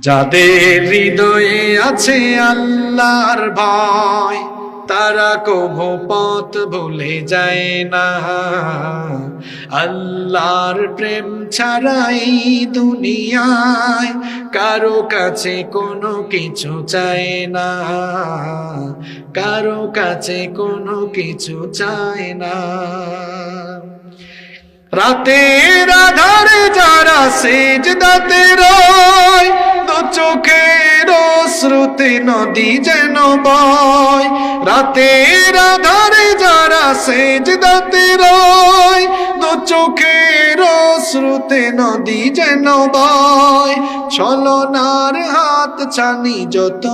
যাদের হৃদয়ে আছে আল্লাহর ভয়, তারা কভু পথ ভুলে যায় না। আল্লাহর প্রেম ছাড়াই দুনিয়ায় কারো কাছে কোনো কিছু চায় না, কারো কাছে কোনো কিছু চায় না। রাতের আধারে যারা সিজদাতে রয়, দু চোখের শ্রুতি নদী যেন বয়। রাতের আধারে যারা সিজদাতে রয়, দু চোখের শ্রুতি নদী যেন বয়। ছলনার হাত ছানি যত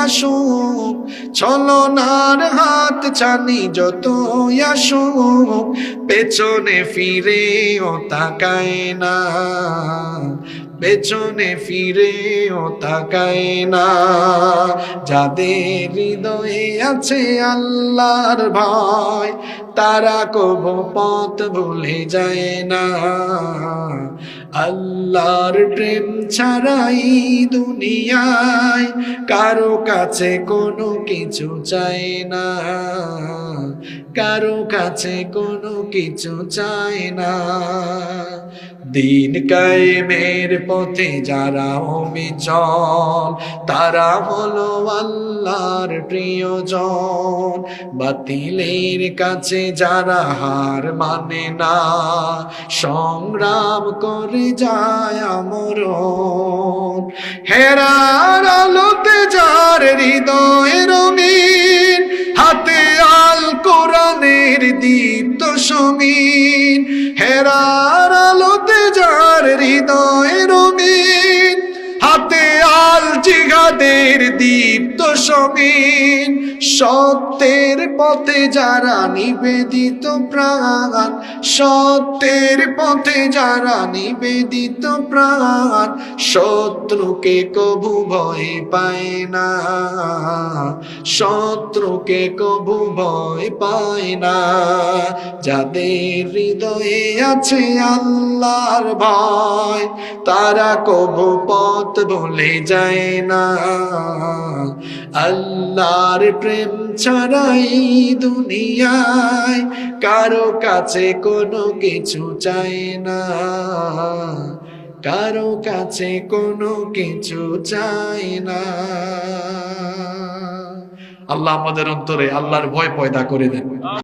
আসুক, ছলনার হাত ছানি যত আসুক, পেছনে ফিরে ও তাকায় না, পেছনে ফিরে ও তাকায় না। যাদের হৃদয়ে আছে আল্লাহর ভয়, তারা কভু পথ ভুলে যায় না। আল্লাহর প্রেম ছাড়াই দুনিয়ায় কারো কাছে কোনো কিছু চায় না, কারো কাছে কোনো কিছু চায় না। দিন কায়েমের পথে যারা অবিচল, তারা হলো আল্লাহর প্রিয়জন। বাতিলের কাছে যারা হার মানে না, সংগ্রাম করে যায় আমরণ। হেরার আলোতে যার হৃদয় রঙিন, হাতে আল কোরআনের দীপ্ত সমীন। হেরার আলোতে যার হৃদয় রঙিন, হাতে আল জিহাদের দীপ্ত সমীন। সত্যের পথে যারা নিবেদিত প্রাণ, সত্যের পথে যারা নিবেদিত প্রাণ, শত্রুকে কভু ভয় পায় না, শত্রুকে কভু ভয় পায় না। যাদের হৃদয়ে আছে আল্লাহর ভয়, তারা কভু পথ ভুলে যায় না। আল্লাহর প্রেম ছাড়াই দুনিয়ায় কারো কাছে কোনো কিছু চায় না, কারো কাছে কোনো কিছু চায় না। আল্লাহ আমাদের অন্তরে আল্লাহর ভয় পয়দা করে দেন।